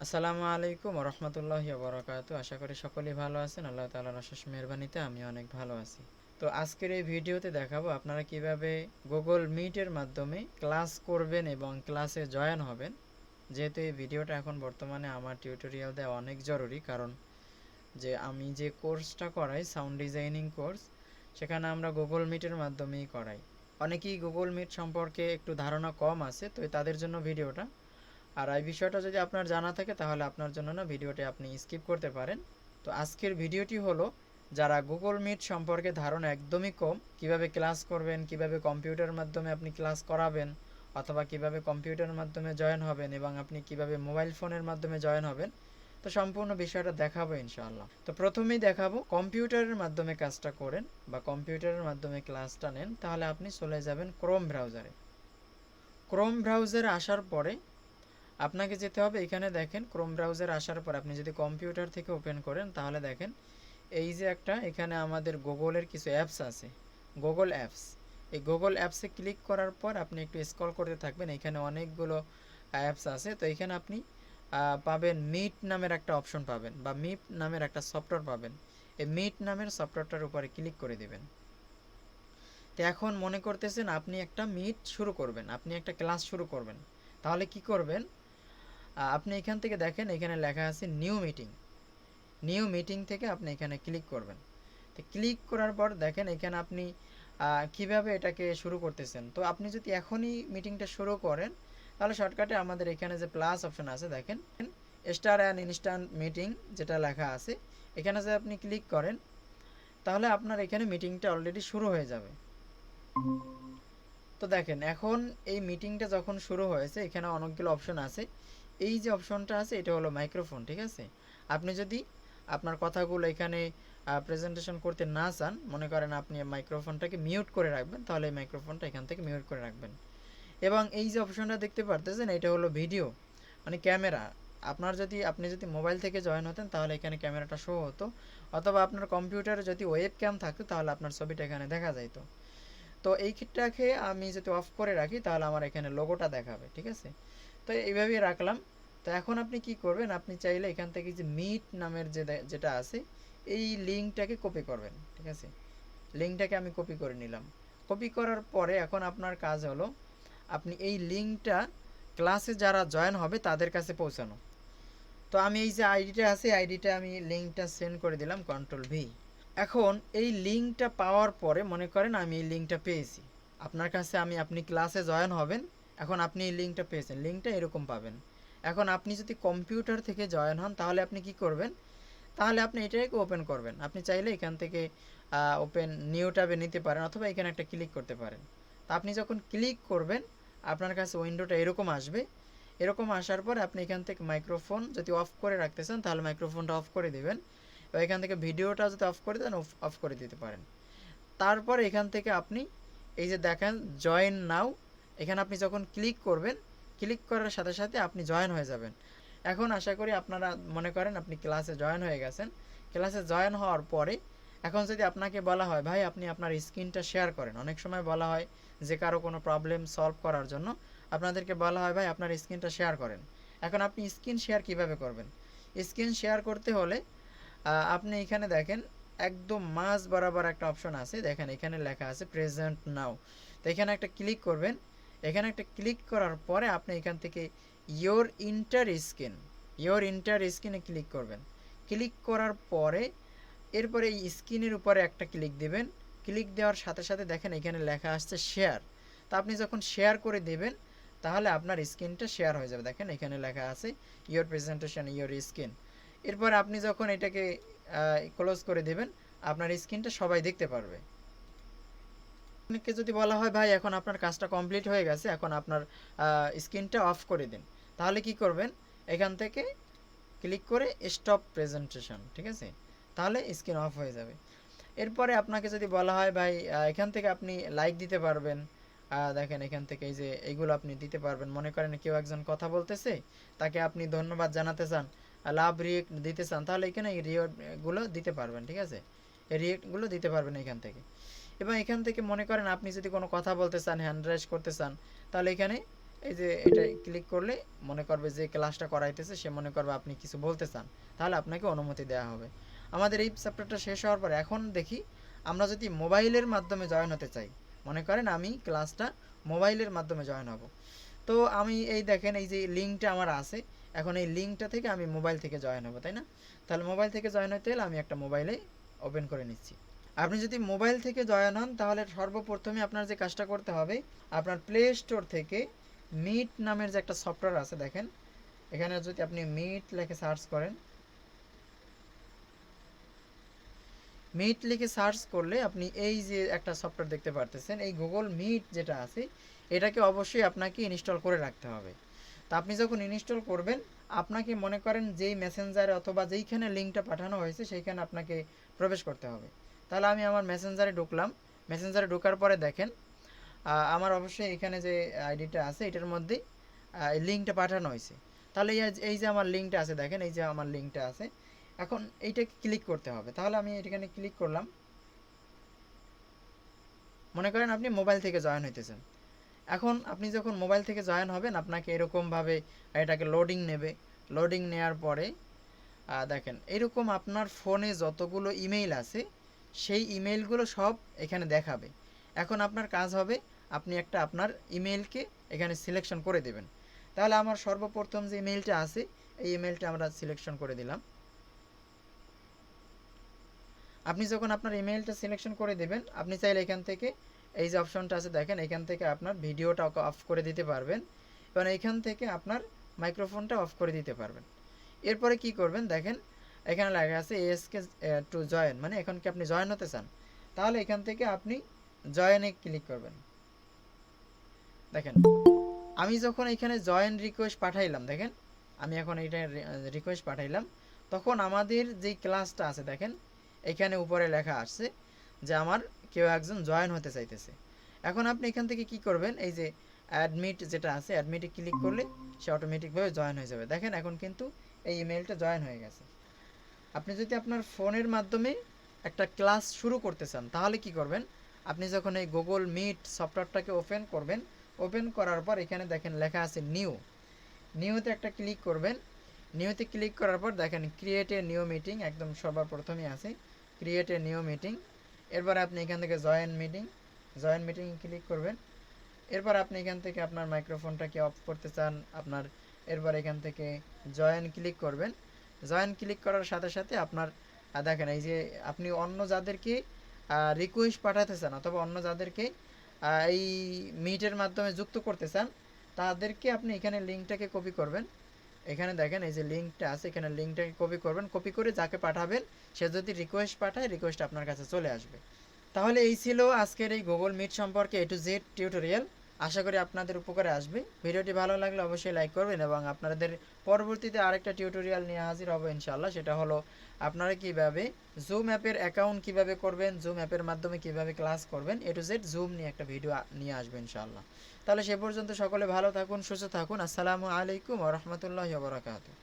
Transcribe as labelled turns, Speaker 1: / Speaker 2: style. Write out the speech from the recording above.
Speaker 1: আসসালামু আলাইকুম ওরহমতুল্লাহি ওবরাকাতু। আশা করি সকলেই ভালো আছেন। আল্লাহ তাআলার অশেষ মেহেরবানিতে আমি অনেক ভালো আছি। তো আজকের এই ভিডিওতে দেখাবো আপনারা কিভাবে গুগল মিটের মাধ্যমে ক্লাস করবেন এবং ক্লাসে জয়েন হবেন। যেহেতু এই ভিডিওটা এখন বর্তমানে আমার টিউটোরিয়াল দেওয়া অনেক জরুরি, কারণ যে আমি যে কোর্সটা করাই সাউন্ড ডিজাইনিং কোর্স, সেখানে আমরা গুগল মিটের মাধ্যমেই করাই। অনেকেই গুগল মিট সম্পর্কে একটু ধারণা কম আছে, তো তাদের জন্য ভিডিওটা। আর এই বিষয়টা যদি আপনার জানা থাকে তাহলে আপনার জন্য না ভিডিওটি আপনি স্কিপ করতে পারেন। তো আজকের ভিডিওটি হলো যারা গুগল মিট সম্পর্কে ধারণা একদমই কম, কিভাবে ক্লাস করবেন, কিভাবে কম্পিউটারের মাধ্যমে আপনি ক্লাস করাবেন, অথবা কিভাবে কম্পিউটারের মাধ্যমে জয়েন হবেন এবং আপনি কিভাবে মোবাইল ফোনের মাধ্যমে জয়েন হবেন। তো সম্পূর্ণ বিষয়টা দেখাবো ইনশাআল্লাহ। তো প্রথমেই দেখাবো কম্পিউটারের মাধ্যমে কাজটা করেন বা কম্পিউটারের মাধ্যমে ক্লাসটা নেন, তাহলে আপনি চলে যাবেন ক্রোম ব্রাউজারে। ক্রোম ব্রাউজারে আসার পরে আপনাকে যেতে হবে, এখানে দেখেন ক্রোম ব্রাউজার আসার পর আপনি যদি কম্পিউটার থেকে ওপেন করেন তাহলে দেখেন এই যে একটা এখানে আমাদের গুগলের কিছু অ্যাপস আছে, গুগল অ্যাপস। এই গুগল অ্যাপসে ক্লিক করার পর আপনি একটু স্ক্রল করতে থাকবেন, এখানে অনেকগুলো অ্যাপস আছে। তো এখানে আপনি পাবেন মিট নামের একটা অপশন পাবেন বা মিট নামের একটা সফটওয়্যার পাবেন। এই মিট নামের সফটওয়্যারটার উপরে ক্লিক করে দিবেন। তো এখন মনে করতেছেন আপনি একটা মিট শুরু করবেন, আপনি একটা ক্লাস শুরু করবেন। তাহলে কি করবেন, আপনি এখান থেকে দেখেন এখানে লেখা আছে নিউ মিটিং। নিউ মিটিং থেকে আপনি এখানে ক্লিক করবেন। তো ক্লিক করার পর দেখেন এখানে আপনি কিভাবে এটাকে শুরু করতেছেন। তো আপনি যদি এখনই মিটিংটা শুরু করেন তাহলে শর্টকাটে আমাদের এখানে যে প্লাস অপশন আছে দেখেন, স্টার অ্যান্ড ইনস্ট্যান্ট মিটিং যেটা লেখা আছে, এখানে যদি আপনি ক্লিক করেন তাহলে আপনার এখানে মিটিংটা অলরেডি শুরু হয়ে যাবে। তো দেখেন এখন এই মিটিংটা যখন শুরু হয়েছে এখানে অনেকগুলো অপশন আছে। এই যে অপশনটা আছে এটা হলো মাইক্রোফোন, ঠিক আছে। আপনি যদি আপনার কথাগুলো এখানে প্রেজেন্টেশন করতে না চান, মনে করেন আপনি মাইক্রোফোনটাকে মিউট করে রাখবেন, তাহলে এই মাইক্রোফোনটা এখান থেকে মিউট করে রাখবেন। এবং এই যে অপশনটা দেখতে পারতেছেন এটা হলো ভিডিও, মানে ক্যামেরা। আপনি যদি মোবাইল থেকে জয়েন হতেন তাহলে এখানে ক্যামেরাটা শো হতো, অথবা আপনার কম্পিউটারে যদি ওয়েব ক্যাম থাকতো তাহলে আপনার ছবিটা এখানে দেখা যাইতো। তো এই ক্ষেত্রে আমি যদি অফ করে রাখি তাহলে আমার এখানে লোগোটা দেখাবে, ঠিক আছে। তো এইভাবেই রাখলাম। তো এখন আপনি কি করবেন, আপনি চাইলে এখান থেকে যে মিট নামের যেটা আছে এই লিঙ্কটাকে কপি করবেন, ঠিক আছে। লিঙ্কটাকে আমি কপি করে নিলাম। কপি করার পরে এখন আপনার কাজ হলো আপনি এই লিঙ্কটা ক্লাসে যারা জয়েন হবে তাদের কাছে পৌঁছানো। তো আমি এই যে আইডিটা আছে আইডিটা আমি লিঙ্কটা সেন্ড করে দিলাম কন্ট্রোল V। এখন এই লিঙ্কটা পাওয়ার পরে মনে করেন আমি এই লিঙ্কটা পেয়েছি আপনার কাছে, আপনি ক্লাসে জয়েন হবেন। এখন আপনি এই লিঙ্কটা পেয়েছেন, লিঙ্কটা এরকম পাবেন। এখন আপনি যদি কম্পিউটার থেকে জয়েন হন তাহলে আপনি কি করবেন, তাহলে আপনি এটাকে ওপেন করবেন। আপনি চাইলে এখান থেকে ওপেন নিউ ট্যাবে নিতে পারেন, অথবা এখানে একটা ক্লিক করতে পারেন। তা আপনি যখন ক্লিক করবেন আপনার কাছে উইন্ডোটা এরকম আসবে। এরকম আসার পর আপনি এখান থেকে মাইক্রোফোন যদি অফ করে রাখতে চান তাহলে মাইক্রোফোনটা অফ করে দেবেন। তো এখান থেকে ভিডিওটা যদি অফ করে দেন অফ করে দিতে পারেন। তারপর এখান থেকে আপনি এই যে দেখেন জয়েন নাও, এখানে আপনি যখন ক্লিক করবেন, ক্লিক করার সাথে সাথে আপনি জয়েন হয়ে যাবেন। এখন আশা করি আপনারা মনে করেন আপনি ক্লাসে জয়েন হয়ে গেছেন। ক্লাসে জয়েন হওয়ার পরে এখন যদি আপনাকে বলা হয় ভাই আপনি আপনার স্ক্রিনটা শেয়ার করেন, অনেক সময় বলা হয় যে কারো কোনো প্রবলেম সলভ করার জন্য আপনাদেরকে বলা হয় ভাই আপনার স্ক্রিনটা শেয়ার করেন। এখন আপনি স্ক্রিন শেয়ার কিভাবে করবেন, স্ক্রিন শেয়ার করতে হলে আপনি এখানে দেখেন একদম মাঝ বরাবর একটা অপশন আছে, দেখেন এখানে লেখা আছে প্রেজেন্ট নাও। তো এখানে একটা ক্লিক করবেন। এখানে একটা ক্লিক করার পরে আপনি এখান থেকে ইয়োর ইন্টার স্ক্রিনে ক্লিক করবেন। ক্লিক করার পরে এরপরে এই স্ক্রিনের উপরে একটা ক্লিক দিবেন। ক্লিক দেওয়ার সাথে সাথে দেখেন এখানে লেখা আসছে শেয়ার। তা আপনি যখন শেয়ার করে দেবেন তাহলে আপনার স্ক্রিনটা শেয়ার হয়ে যাবে। দেখেন এখানে লেখা আছে ইয়োর প্রেজেন্টেশন ইয়োর স্ক্রিন। এরপর আপনি যখন এটাকে ক্লোজ করে দেবেন আপনার স্ক্রিনটা সবাই দেখতে পারবে। অনেককে যদি বলা হয় ভাই এখন আপনার কাজটা কমপ্লিট হয়ে গেছে, এখন আপনার স্ক্রিনটা অফ করে দিন, তাহলে কি করবেন, এখান থেকে ক্লিক করে স্টপ প্রেজেন্টেশন, ঠিক আছে। তাহলে স্ক্রিন অফ হয়ে যাবে। এরপরে আপনাকে যদি বলা হয় ভাই এখান থেকে আপনি লাইক দিতে পারবেন। দেখেন এখান থেকে এই যে এইগুলো আপনি দিতে পারবেন। মনে করেন কেউ একজন কথা বলতেছে, তাকে আপনি ধন্যবাদ জানাতে চান, লাভ রিয়েক্ট দিতে চান, তাহলে এখানে এই রিয়েক্টগুলো দিতে পারবেন, ঠিক আছে। এই রিয়েক্টগুলো দিতে পারবেন এখান থেকে। এবং এখান থেকে মনে করেন আপনি যদি কোনো কথা বলতে চান, হ্যান্ড রাইজ করতে চান, তাহলে এখানে এই যে এটা ক্লিক করলে মনে করবে যে ক্লাসটা করাইতেছে সে মনে করবে আপনি কিছু বলতে চান, তাহলে আপনাকে অনুমতি দেওয়া হবে। আমাদের এই চ্যাপ্টারটা শেষ হওয়ার পর এখন দেখি আমরা যদি মোবাইলের মাধ্যমে জয়েন হতে চাই, মনে করেন আমি ক্লাসটা মোবাইলের মাধ্যমে জয়েন হব, তো আমি এই দেখেন এই যে লিঙ্কটা আমার আছে, এখন এই লিঙ্কটা থেকে আমি মোবাইল থেকে জয়েন হব, তাই না? তাহলে মোবাইল থেকে জয়েন হতে হলে আমি একটা মোবাইলে ওপেন করে নিচ্ছি। আপনি যদি মোবাইল থেকে জয়েন হন তাহলে সর্বপ্রথমে আপনার যে কাজটা করতে হবে, আপনার প্লে স্টোর থেকে মিট নামের যে একটা সফটওয়্যার আছে, দেখেন এখানে যদি আপনি মিট লিখে সার্চ করেন, মিট লিখে সার্চ করলে আপনি এই যে একটা সফটওয়্যার দেখতে পারতেছেন, এই গুগল মিট যেটা আছে এটাকে অবশ্যই আপনাকে ইনস্টল করে রাখতে হবে। তা আপনি যখন ইনস্টল করবেন, আপনাকে মনে করেন যেই মেসেঞ্জারে অথবা যেইখানে লিঙ্কটা পাঠানো হয়েছে সেইখানে আপনাকে প্রবেশ করতে হবে। তাহলে আমি আমার মেসেঞ্জারে ঢুকলাম, মেসেঞ্জারে ঢোকার পরে দেখেন আমার অবশ্যই এখানে যে আইডিটা আছে এটার মধ্যে লিঙ্কটা পাঠানো হয়েছে। তাহলে এই যে আমার লিঙ্কটা আছে, দেখেন এই যে আমার লিঙ্কটা আছে, এখন এইটাকে ক্লিক করতে হবে। তাহলে আমি এখানে ক্লিক করলাম। মনে করেন আপনি মোবাইল থেকে জয়েন হইতেছেন, এখন আপনি যখন মোবাইল থেকে জয়েন হবেন আপনাকে এরকমভাবে এটাকে লোডিং নেবে। লোডিং নেওয়ার পরে দেখেন এরকম আপনার ফোনে যতগুলো ইমেইল আছে সেই ইমেইলগুলো সব এখানে দেখাবে। এখন আপনার কাজ হবে আপনি একটা আপনার ইমেইলকে এখানে সিলেকশন করে দেবেন। তাহলে আমার সর্বপ্রথম যে ইমেইলটা আছে এই ইমেইলটা আমরা সিলেকশন করে দিলাম। আপনি যখন আপনার ইমেইলটা সিলেকশন করে দেবেন, আপনি চাইলে এখান থেকে এই যে অপশনটা আছে দেখেন এখান থেকে আপনার ভিডিওটা অফ করে দিতে পারবেন এবং এখান থেকে আপনার মাইক্রোফোনটা অফ করে দিতে পারবেন। এরপরে কি করবেন দেখেন এখানে লেখা আছে এসকে টু জয়েন, মানে এখন কি আপনি জয়েন হতে চান, তাহলে এখান থেকে আপনি জয়েনে ক্লিক করবেন। দেখেন আমি যখন এখানে জয়েন রিকোয়েস্ট পাঠাইলাম, দেখেন আমি এখন এইটা রিকোয়েস্ট পাঠাইলাম, তখন আমাদের যেই ক্লাসটা আছে দেখেন এখানে উপরে লেখা আসছে যে আমার কেউ একজন জয়েন হতে চাইতেছে। এখন আপনি এখান থেকে কি করবেন, এই যে অ্যাডমিট যেটা আছে অ্যাডমিটে ক্লিক করলে সে অটোমেটিকভাবে জয়েন হয়ে যাবে। দেখেন এখন কিন্তু এই ইমেলটা জয়েন হয়ে গেছে। আপনি যদি আপনার ফোনের মাধ্যমে একটা ক্লাস শুরু করতে চান তাহলে কি করবেন, আপনি যখন এই গুগল মিট সফটওয়্যারটাকে ওপেন করবেন, ওপেন করার পর এখানে দেখেন লেখা আছে নিউ, নিউতে একটা ক্লিক করবেন। নিউতে ক্লিক করার পর দেখেন ক্রিয়েট এ নিউ মিটিং একদম সর্বপ্রথমে আছে, ক্রিয়েট এ নিউ মিটিং। এরপর আপনি এখান থেকে join meeting, join meeting click করবেন। এরপর আপনি এখান থেকে আপনার মাইক্রোফোনটাকে অফ করতে চান আপনার, এরপর এখান থেকে জয়েন ক্লিক করবেন। জয়েন ক্লিক করার সাথে সাথে আপনার দেখেন এই যে আপনি অন্য যাদেরকে রিকোয়েস্ট পাঠাতে চান অথবা অন্য যাদেরকে এই মিটের মাধ্যমে যুক্ত করতে চান তাদেরকে আপনি এখানে লিঙ্কটাকে কপি করবেন। এখানে দেখেন এই যে লিঙ্কটা আছে এখানে লিঙ্কটাকে কপি করবেন, কপি করে যাকে পাঠাবেন সে যদি রিকোয়েস্ট পাঠায় রিকোয়েস্ট আপনার কাছে চলে আসবে। তাহলে এই ছিল আজকের এই গুগল মিট সম্পর্কে A to Z টিউটোরিয়াল। আশা করি আপনাদের উপকারে আসবে। ভিডিওটি ভালো লাগলে অবশ্যই লাইক করবেন এবং আপনাদের পরবর্তীতে আরেকটা টিউটোরিয়াল নিয়ে হাজির হব ইনশাআল্লাহ। সেটা হলো আপনারা কিভাবে জুম অ্যাপের অ্যাকাউন্ট কিভাবে করবেন, জুম অ্যাপের মাধ্যমে কিভাবে ক্লাস করবেন, A to Z জুম নিয়ে একটা ভিডিও নিয়ে আসবে ইনশাআল্লাহ। তাহলে সে পর্যন্ত সকলে ভালো থাকুন, সুস্থ থাকুন। আসসালামু আলাইকুম ওয়া রাহমাতুল্লাহি ওয়া বারাকাতুহু।